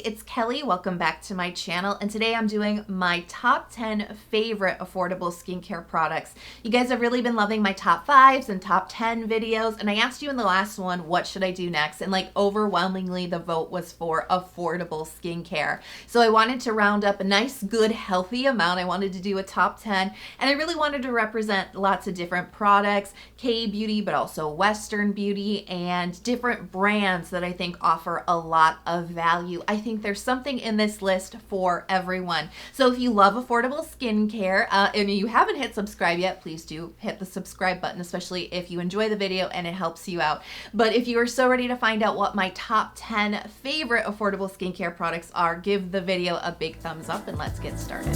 it's Kelly. Welcome back to my channel, and today I'm doing my top 10 favorite affordable skincare products. You guys have really been loving my top 5s and top 10 videos, and I asked you in the last one, what should I do next? And like overwhelmingly the vote was for affordable skincare. So I wanted to round up a nice, good, healthy amount. I wanted to do a top 10, and I really wanted to represent lots of different products, K-beauty, but also Western beauty, and different brands that I think offer a lot of value. I think there's something in this list for everyone. So if you love affordable skincare and you haven't hit subscribe yet, please do hit the subscribe button, especially if you enjoy the video and it helps you out. But if you are so ready to find out what my top 10 favorite affordable skincare products are, give the video a big thumbs up and let's get started.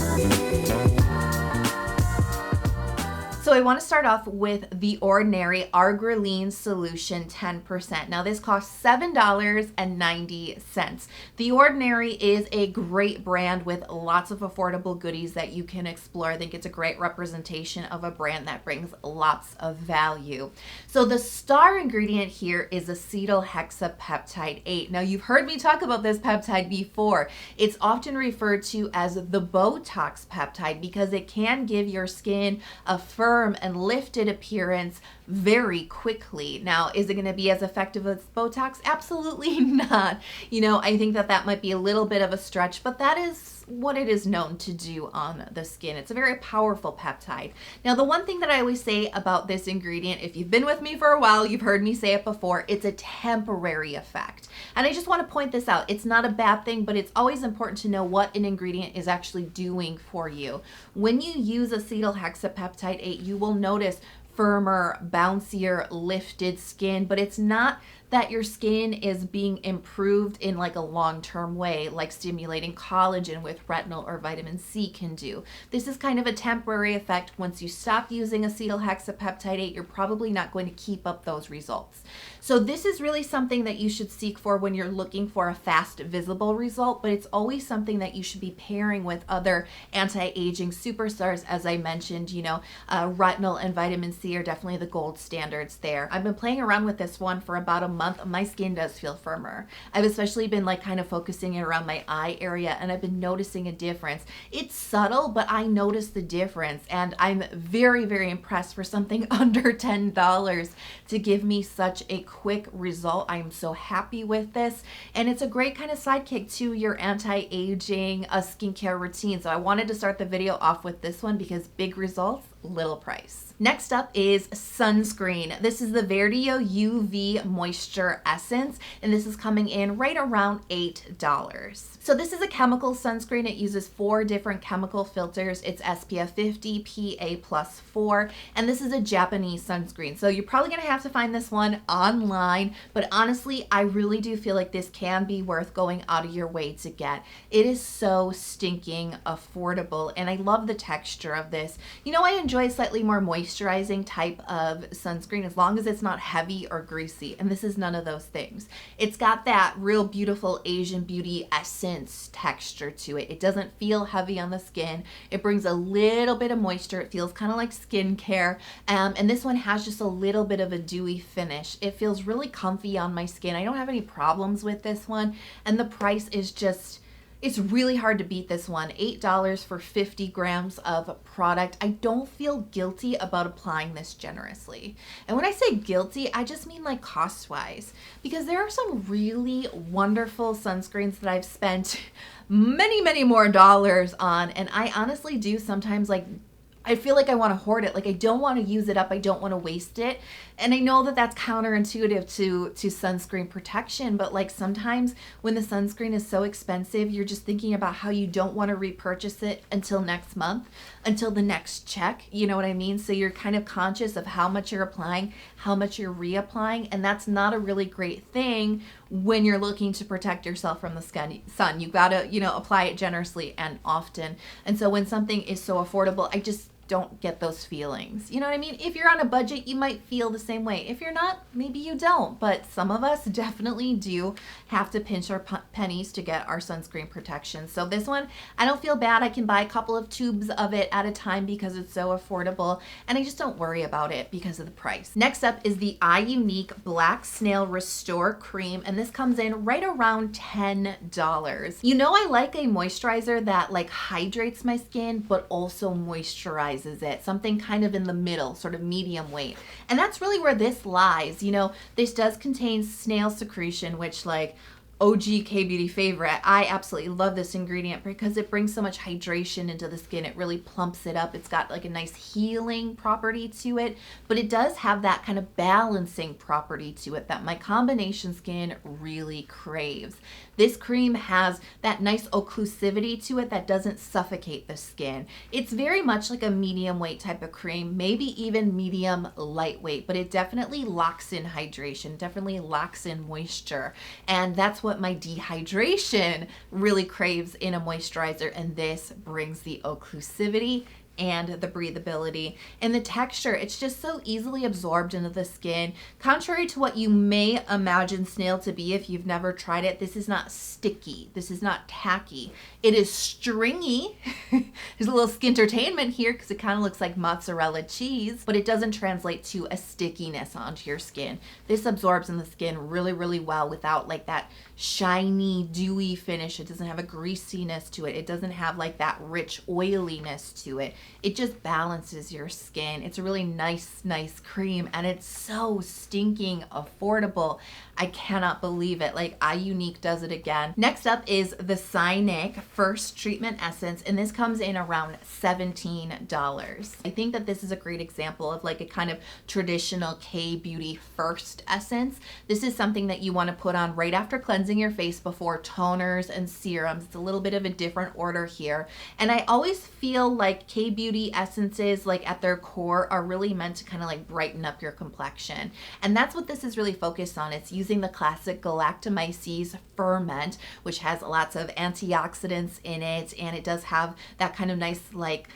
So I want to start off with the Ordinary Argireline Solution 10%. Now this costs $7.90. The Ordinary is a great brand with lots of affordable goodies that you can explore. I think it's a great representation of a brand that brings lots of value. So the star ingredient here is acetohexapeptide 8. Now you've heard me talk about this peptide before. It's often referred to as the Botox peptide because it can give your skin a firm and lifted appearance very quickly. Now, is it going to be as effective as Botox? Absolutely not. You know, I think that might be a little bit of a stretch, but that is what it is known to do on the skin. It's a very powerful peptide. Now, the one thing that I always say about this ingredient, if you've been with me for a while, you've heard me say it before, it's a temporary effect. And I just want to point this out. It's not a bad thing, but it's always important to know what an ingredient is actually doing for you. When you use acetohexapeptide 8, you will notice firmer, bouncier, lifted skin, but it's not that your skin is being improved in like a long-term way, like stimulating collagen with retinol or vitamin C can do. This is kind of a temporary effect. Once you stop using acetohexapeptide 8, you're probably not going to keep up those results. So this is really something that you should seek for when you're looking for a fast, visible result, but it's always something that you should be pairing with other anti-aging superstars. As I mentioned, you know, retinol and vitamin C are definitely the gold standards there. I've been playing around with this one for about a month. My skin does feel firmer. I've especially been like kind of focusing it around my eye area, and I've been noticing a difference. It's subtle, but I notice the difference, and I'm very, very impressed for something under $10 to give me such a quick result. I'm so happy with this, and it's a great kind of sidekick to your anti-aging skincare routine. So I wanted to start the video off with this one because big results, little price. Next up is sunscreen. This is the Verdio UV Moisture Essence, and this is coming in right around $8. So this is a chemical sunscreen. It uses 4 different chemical filters. It's SPF 50, PA+4, and this is a Japanese sunscreen. So you're probably gonna have to find this one online, but honestly, I really do feel like this can be worth going out of your way to get. It is so stinking affordable, and I love the texture of this. You know, I enjoy a slightly more moisturizing type of sunscreen as long as it's not heavy or greasy, and this is none of those things. It's got that real beautiful Asian beauty essence texture to it. It doesn't feel heavy on the skin. It brings a little bit of moisture. It feels kind of like skincare, and this one has just a little bit of a dewy finish. It feels really comfy on my skin. I don't have any problems with this one, and the price is just, it's really hard to beat this one. $8 for 50 grams of product. I don't feel guilty about applying this generously. And when I say guilty, I just mean like cost-wise, because there are some really wonderful sunscreens that I've spent many, many more dollars on, and I honestly do sometimes like, I feel like I want to hoard it. Like I don't want to use it up. I don't want to waste it. And I know that that's counterintuitive to sunscreen protection, but like sometimes when the sunscreen is so expensive, you're just thinking about how you don't want to repurchase it until next month, until the next check. You know what I mean? So you're kind of conscious of how much you're applying, how much you're reapplying, and that's not a really great thing when you're looking to protect yourself from the sun. You gotta, you know, apply it generously and often. And so when something is so affordable, don't get those feelings. You know what I mean? If you're on a budget, you might feel the same way. If you're not, maybe you don't. But some of us definitely do have to pinch our pennies to get our sunscreen protection. So this one, I don't feel bad. I can buy a couple of tubes of it at a time because it's so affordable, and I just don't worry about it because of the price. Next up is the Iunik Black Snail Restore Cream, and this comes in right around $10. You know, I like a moisturizer that like hydrates my skin but also moisturizes it, something kind of in the middle, sort of medium weight. And that's really where this lies. You know, this does contain snail secretion, which like OG K-Beauty favorite. I absolutely love this ingredient because it brings so much hydration into the skin. It really plumps it up. It's got like a nice healing property to it, but it does have that kind of balancing property to it that my combination skin really craves. This cream has that nice occlusivity to it that doesn't suffocate the skin. It's very much like a medium weight type of cream, maybe even medium lightweight, but it definitely locks in hydration, definitely locks in moisture. And that's what my dehydration really craves in a moisturizer, and this brings the occlusivity and the breathability and the texture. It's just so easily absorbed into the skin. Contrary to what you may imagine Snail to be if you've never tried it, this is not sticky. This is not tacky. It is stringy. There's a little skintertainment here because it kind of looks like mozzarella cheese, but it doesn't translate to a stickiness onto your skin. This absorbs in the skin really, really well without like that shiny, dewy finish. It doesn't have a greasiness to it. It doesn't have like that rich oiliness to it. It just balances your skin. It's a really nice cream, and it's so stinking affordable. I cannot believe it. Like, Iunik does it again. Next up is the Scinic First Treatment Essence, and this comes in around $17. I think that this is a great example of like a kind of traditional K-Beauty first essence. This is something that you want to put on right after cleansing your face before toners and serums. It's a little bit of a different order here. And I always feel like K-Beauty essences, like at their core, are really meant to kind of like brighten up your complexion. And that's what this is really focused on. It's using the classic Galactomyces ferment, which has lots of antioxidants in it, and it does have that kind of nice like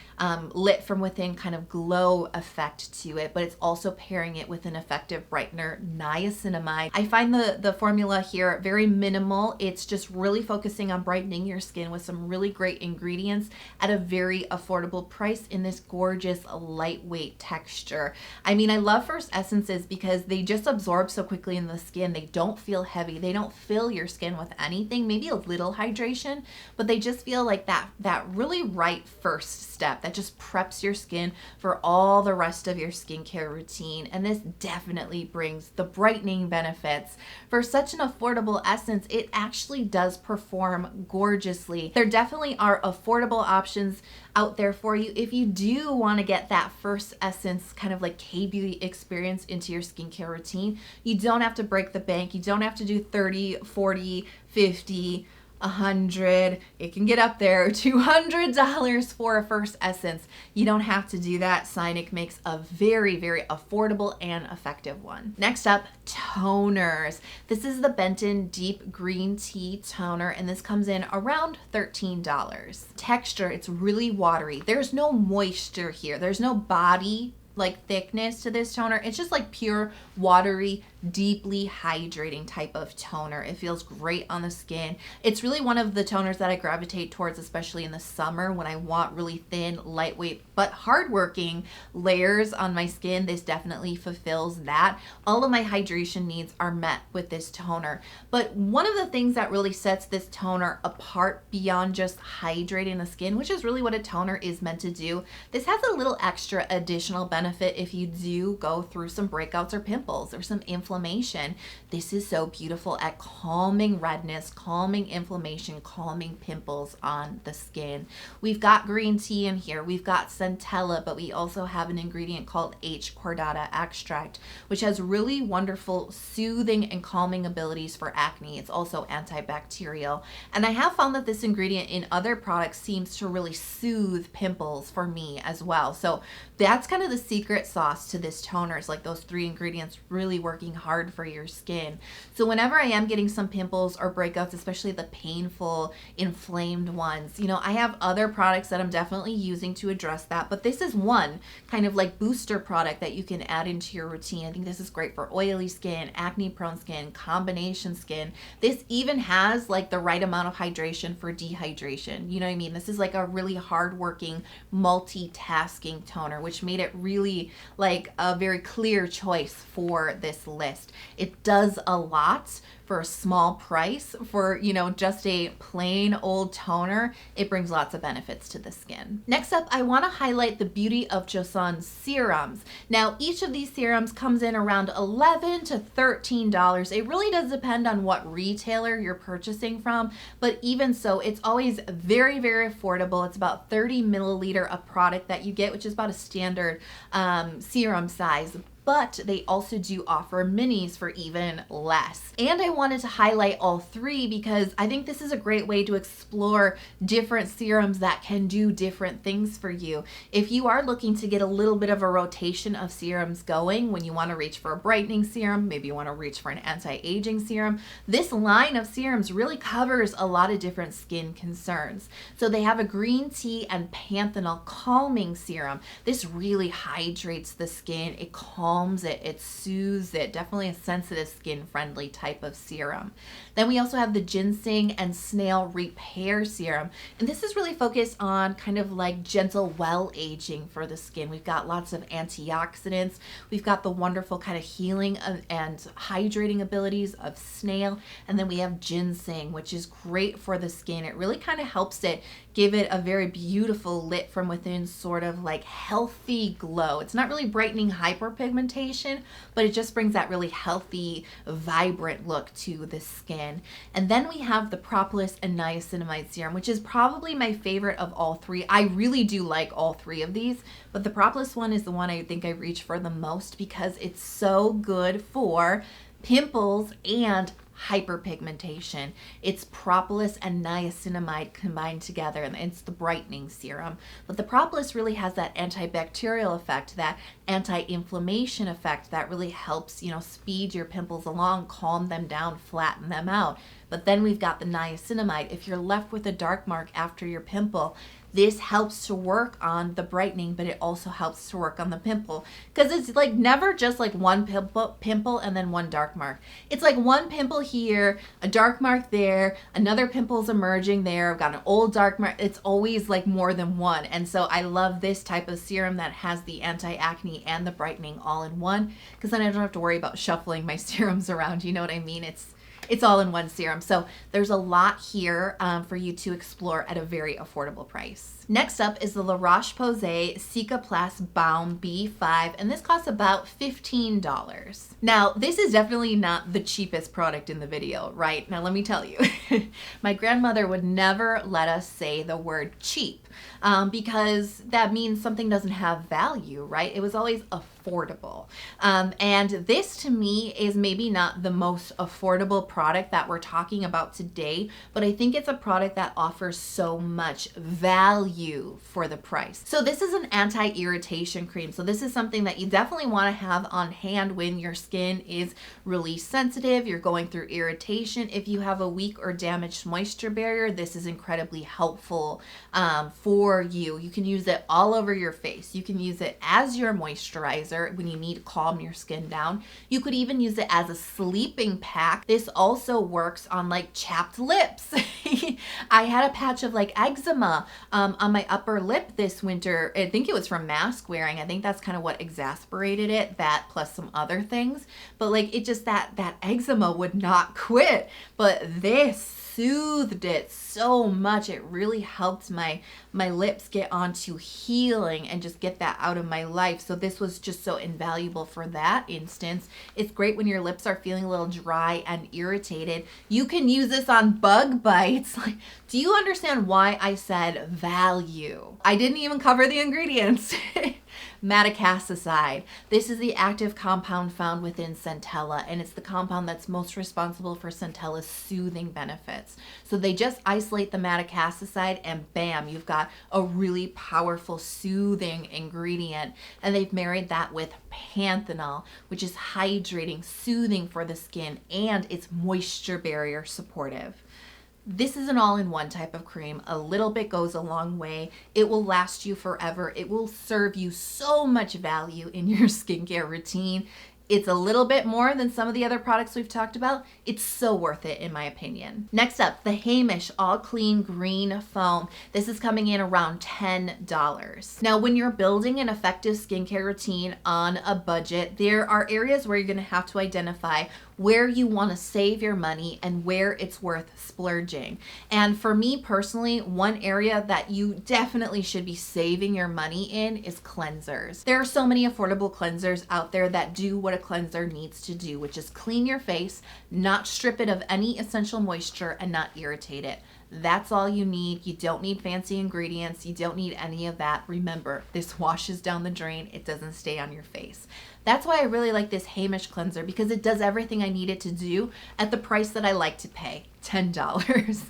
lit from within kind of glow effect to it, but it's also pairing it with an effective brightener, niacinamide. I find the formula here very minimal. It's just really focusing on brightening your skin with some really great ingredients at a very affordable price in this gorgeous lightweight texture. I mean, I love first essences because they just absorb so quickly in the skin. They don't feel heavy. They don't fill your skin with anything, maybe a little hydration, but they just feel like that really right first step that just preps your skin for all the rest of your skincare routine. And this definitely brings the brightening benefits. For such an affordable essence, it actually does perform gorgeously. There definitely are affordable options out there for you if you do want to get that first essence kind of like K-Beauty experience into your skincare routine. You don't have to break the bank. You don't have to do 30, 40, 50, 100, it can get up there, $200 for a first essence. You don't have to do that. Scinic makes a very, very affordable and effective one. Next up, toners. This is the Benton Deep Green Tea Toner, and this comes in around $13. Texture, it's really watery. There's no moisture here. There's no body like thickness to this toner. It's just like pure watery, deeply hydrating type of toner. It feels great on the skin. It's really one of the toners that I gravitate towards, especially in the summer when I want really thin, lightweight, but hardworking layers on my skin. This definitely fulfills that. All of my hydration needs are met with this toner. But one of the things that really sets this toner apart beyond just hydrating the skin, which is really what a toner is meant to do, this has a little extra additional benefit if you do go through some breakouts or pimples or some inflammation. This is so beautiful at calming redness, calming inflammation, calming pimples on the skin. We've got green tea in here. We've got centella, but we also have an ingredient called H. cordata extract, which has really wonderful soothing and calming abilities for acne. It's also antibacterial. And I have found that this ingredient in other products seems to really soothe pimples for me as well. So that's kind of the secret sauce to this toner, is like those three ingredients it's really working hard for your skin. So whenever I am getting some pimples or breakouts, especially the painful, inflamed ones, you know, I have other products that I'm definitely using to address that, but this is one kind of like booster product that you can add into your routine. I think this is great for oily skin, acne prone skin, combination skin. This even has like the right amount of hydration for dehydration. You know what I mean? This is like a really hard-working, multitasking toner, which made it really like a very clear choice for this list. It does a lot for a small price. For, you know, just a plain old toner, it brings lots of benefits to the skin. Next up, I want to highlight the beauty of Joseon serums. Now, each of these serums comes in around $11 to $13. It really does depend on what retailer you're purchasing from, but even so, it's always very, very affordable. It's about 30 milliliter of product that you get, which is about a standard serum size. But they also do offer minis for even less. And I wanted to highlight all three because I think this is a great way to explore different serums that can do different things for you. If you are looking to get a little bit of a rotation of serums going, when you want to reach for a brightening serum, maybe you want to reach for an anti-aging serum, this line of serums really covers a lot of different skin concerns. So they have a green tea and panthenol calming serum. This really hydrates the skin. It calms it, it soothes it, definitely a sensitive skin friendly type of serum. Then we also have the Ginseng and Snail repair serum, and this is really focused on kind of like gentle well aging for the skin. We've got lots of antioxidants, we've got the wonderful kind of healing and hydrating abilities of Snail, and then we have Ginseng, which is great for the skin. It really kind of helps it give it a very beautiful lit from within sort of like healthy glow. It's not really brightening hyperpigmentation, but it just brings that really healthy, vibrant look to the skin. And then we have the Propolis and Niacinamide serum, which is probably my favorite of all three. I really do like all three of these, but the Propolis one is the one I think I reach for the most because it's so good for pimples and hyperpigmentation. It's propolis and niacinamide combined together, and it's the brightening serum. But the propolis really has that antibacterial effect, that anti-inflammation effect that really helps, you know, speed your pimples along, calm them down, flatten them out. But then we've got the niacinamide. If you're left with a dark mark after your pimple, this helps to work on the brightening, but it also helps to work on the pimple, because it's like never just like one pimple and then one dark mark. It's like one pimple here, a dark mark there, another pimple's emerging there, I've got an old dark mark. It's always like more than one. And so I love this type of serum that has the anti-acne and the brightening all in one, because then I don't have to worry about shuffling my serums around. You know what I mean? It's all in one serum. So there's a lot here for you to explore at a very affordable price. Next up is the Roche-Posay Cicaplast Baume B5, and this costs about $15. Now, this is definitely not the cheapest product in the video, right? Now, let me tell you, my grandmother would never let us say the word cheap because that means something doesn't have value, right? It was always affordable. And this to me is maybe not the most affordable product that we're talking about today, but I think it's a product that offers so much value for the price. So this is an anti-irritation cream. So this is something that you definitely want to have on hand when your skin is really sensitive, you're going through irritation. If you have a weak or damaged moisture barrier, this is incredibly helpful for you. You can use it all over your face. You can use it as your moisturizer when you need to calm your skin down. You could even use it as a sleeping pack. This also works on like chapped lips. I had a patch of like eczema on my upper lip this winter. I think it was from mask wearing. I think that's kind of what exasperated it, that plus some other things. But like it just, that eczema would not quit. But this soothed it so much. It really helped my lips get onto healing and just get that out of my life. So this was just so invaluable for that instance. It's great when your lips are feeling a little dry and irritated. You can use this on bug bites. Like, do you understand why I said value? I didn't even cover the ingredients. Madecassoside. This is the active compound found within centella, and it's the compound that's most responsible for centella's soothing benefits. So they just isolate the madecassoside and bam, you've got a really powerful soothing ingredient. And they've married that with Panthenol, which is hydrating, soothing for the skin, and it's moisture barrier supportive. This is an all-in-one type of cream. A little bit goes a long way. It will last you forever. It will serve you so much value in your skincare routine. It's a little bit more than some of the other products we've talked about. It's so worth it in my opinion. Next up, the Heimish All Clean Green Foam. This is coming in around $10. Now, when you're building an effective skincare routine on a budget, there are areas where you're gonna have to identify where you want to save your money and where it's worth splurging. And for me personally, one area that you definitely should be saving your money in is cleansers. There are so many affordable cleansers out there that do what a cleanser needs to do, which is clean your face, not strip it of any essential moisture, and not irritate it. That's all you need. You don't need fancy ingredients. You don't need any of that. Remember, this washes down the drain. It doesn't stay on your face. That's why I really like this Heimish cleanser, because it does everything I need it to do at the price that I like to pay, $10.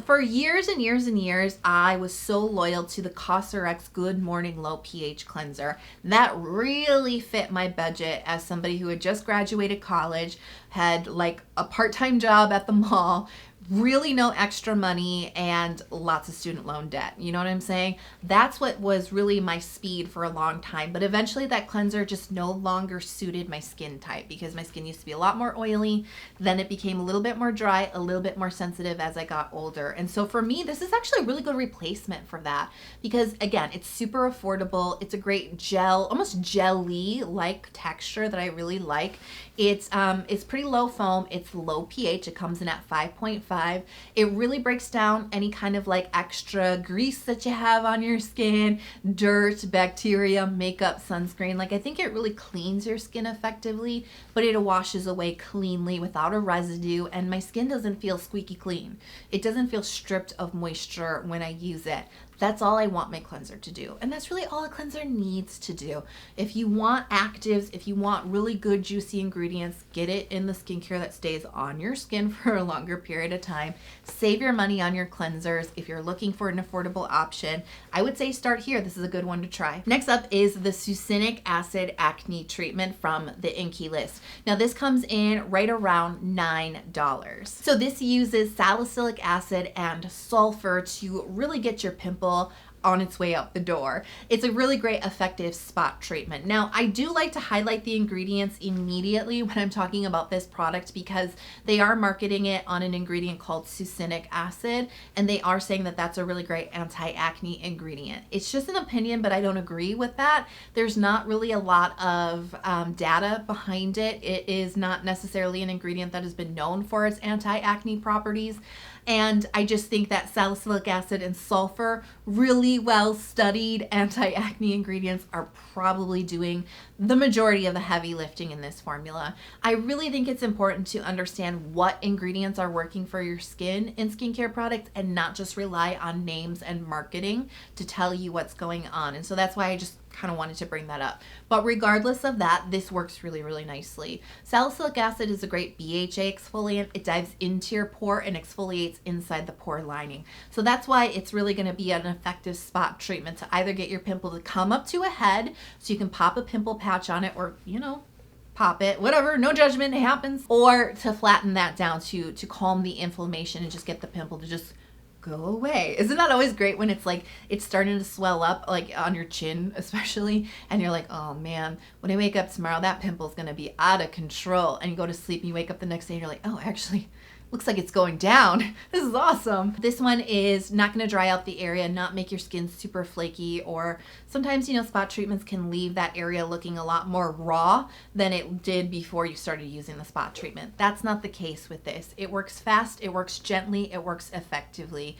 For years and years and years, I was so loyal to the Cosrx Good Morning Low pH cleanser. That really fit my budget as somebody who had just graduated college, had like a part-time job at the mall, really no extra money, and lots of student loan debt. You know what I'm saying? That's what was really my speed for a long time. But eventually that cleanser just no longer suited my skin type, because my skin used to be a lot more oily. Then it became a little bit more dry, a little bit more sensitive as I got older. And so for me, this is actually a really good replacement for that, because again, it's super affordable. It's a great gel, almost jelly-like texture that I really like. It's pretty low foam. It's low pH. It comes in at 5.5. It really breaks down any kind of like extra grease that you have on your skin, dirt, bacteria, makeup, sunscreen. Like, I think it really cleans your skin effectively, but it washes away cleanly without a residue, and my skin doesn't feel squeaky clean. It doesn't feel stripped of moisture when I use it. That's all I want my cleanser to do. And that's really all a cleanser needs to do. If you want actives, if you want really good juicy ingredients, get it in the skincare that stays on your skin for a longer period of time. Save your money on your cleansers. If you're looking for an affordable option, I would say start here. This is a good one to try. Next up is the Succinic Acid Acne Treatment from the Inkey list. Now this comes in right around $9. So this uses salicylic acid and sulfur to really get your pimple on its way out the door. It's a really great effective spot treatment. Now, I do like to highlight the ingredients immediately when I'm talking about this product, because they are marketing it on an ingredient called succinic acid, and they are saying that that's a really great anti-acne ingredient. It's just an opinion, but I don't agree with that. There's not really a lot of data behind it. It is not necessarily an ingredient that has been known for its anti-acne properties. And I just think that salicylic acid and sulfur, really well studied anti-acne ingredients, are probably doing the majority of the heavy lifting in this formula. I really think it's important to understand what ingredients are working for your skin in skincare products, and not just rely on names and marketing to tell you what's going on. And so that's why I just kind of wanted to bring that up. But regardless of that, this works really, really nicely. Salicylic acid is a great BHA exfoliant. It dives into your pore and exfoliates inside the pore lining. So that's why it's really going to be an effective spot treatment to either get your pimple to come up to a head so you can pop a pimple patch on it, or, you know, pop it, whatever, no judgment, it happens, or to flatten that down to calm the inflammation and just get the pimple to just go away. Isn't that always great when it's like it's starting to swell up, like on your chin especially, and you're like, oh man, when I wake up tomorrow that pimple's gonna be out of control, and you go to sleep and you wake up the next day and you're like, oh, actually looks like it's going down. This is awesome. This one is not going to dry out the area, not make your skin super flaky, or sometimes, you know, spot treatments can leave that area looking a lot more raw than it did before you started using the spot treatment. That's not the case with this. It works fast, it works gently, it works effectively.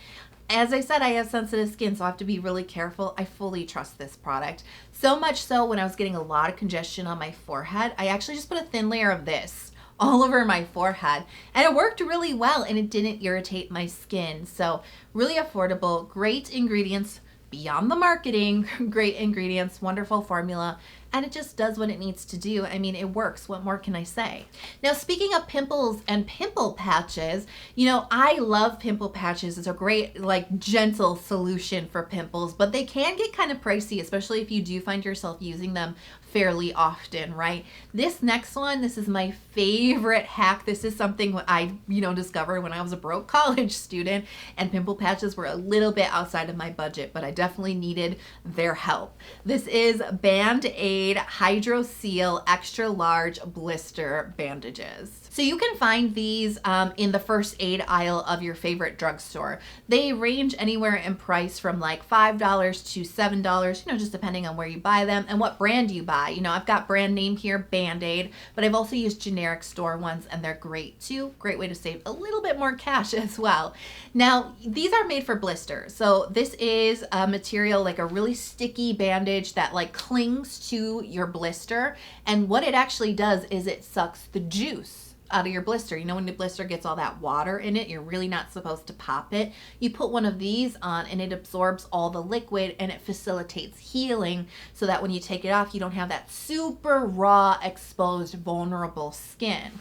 As I said, I have sensitive skin, so I have to be really careful. I fully trust this product. So much so, when I was getting a lot of congestion on my forehead, I actually just put a thin layer of this all over my forehead, and it worked really well, and it didn't irritate my skin. So really affordable, great ingredients, beyond the marketing, great ingredients, wonderful formula, and it just does what it needs to do. I mean, it works. What more can I say? Now, speaking of pimples and pimple patches, you know, I love pimple patches. It's a great, like, gentle solution for pimples, but they can get kind of pricey, especially if you do find yourself using them fairly often, right? This next one, this is my favorite hack. This is something I, discovered when I was a broke college student, and pimple patches were a little bit outside of my budget, but I definitely needed their help. This is Band-Aid Hydro Seal Extra Large Blister Bandages. So you can find these in the first aid aisle of your favorite drugstore. They range anywhere in price from like $5 to $7, just depending on where you buy them and what brand you buy. I've got brand name here, Band-Aid, but I've also used generic store ones, and they're great too. Great way to save a little bit more cash as well. Now, these are made for blisters. So this is a material, like a really sticky bandage that like clings to your blister. And what it actually does is it sucks the juice out of your blister. When the blister gets all that water in it, you're really not supposed to pop it. You put one of these on and it absorbs all the liquid, and it facilitates healing so that when you take it off, you don't have that super raw, exposed, vulnerable skin.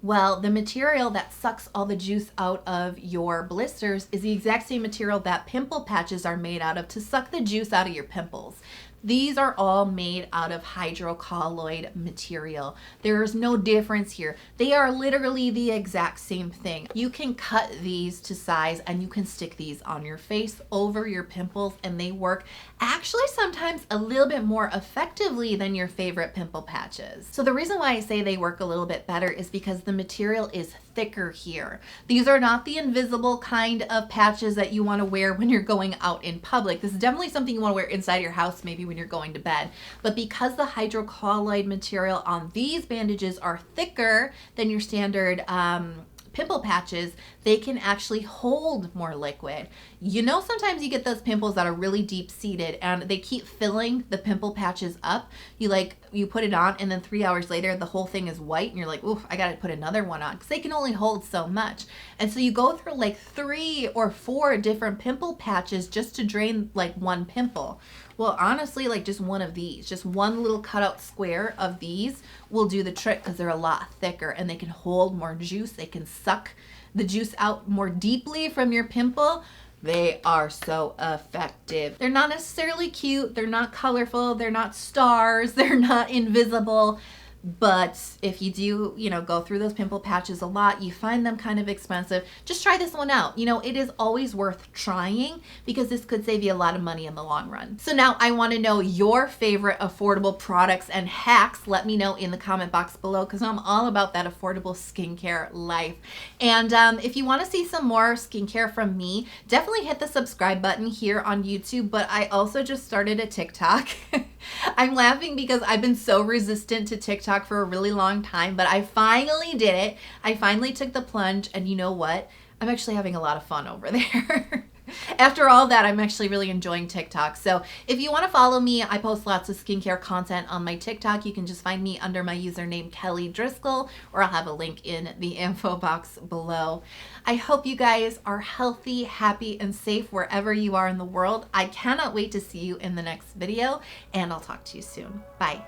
Well, the material that sucks all the juice out of your blisters is the exact same material that pimple patches are made out of to suck the juice out of your pimples. These are all made out of hydrocolloid material. There is no difference here. They are literally the exact same thing. You can cut these to size and you can stick these on your face over your pimples, and they work actually sometimes a little bit more effectively than your favorite pimple patches. So the reason why I say they work a little bit better is because the material is thicker here. These are not the invisible kind of patches that you want to wear when you're going out in public. This is definitely something you want to wear inside your house, maybe when you're going to bed. But because the hydrocolloid material on these bandages are thicker than your standard pimple patches, they can actually hold more liquid. Sometimes you get those pimples that are really deep seated and they keep filling the pimple patches up. You put it on and then 3 hours later the whole thing is white and you're like, oof, I gotta put another one on, because they can only hold so much. And so you go through like 3 or 4 different pimple patches just to drain like one pimple. Well, honestly, like just one of these, just one little cutout square of these will do the trick, because they're a lot thicker and they can hold more juice. They can suck the juice out more deeply from your pimple. They are so effective. They're not necessarily cute. They're not colorful. They're not stars. They're not invisible. But if you do, go through those pimple patches a lot, you find them kind of expensive, just try this one out. It is always worth trying, because this could save you a lot of money in the long run. So now I want to know your favorite affordable products and hacks. Let me know in the comment box below, because I'm all about that affordable skincare life. And if you want to see some more skincare from me, definitely hit the subscribe button here on YouTube. But I also just started a TikTok. I'm laughing because I've been so resistant to TikTok for a really long time, but I finally did it. I finally took the plunge, and you know what? I'm actually having a lot of fun over there. After all that, I'm actually really enjoying TikTok. So if you want to follow me, I post lots of skincare content on my TikTok. You can just find me under my username Kelly Driscoll, or I'll have a link in the info box below. I hope you guys are healthy, happy, and safe wherever you are in the world. I cannot wait to see you in the next video, and I'll talk to you soon. Bye.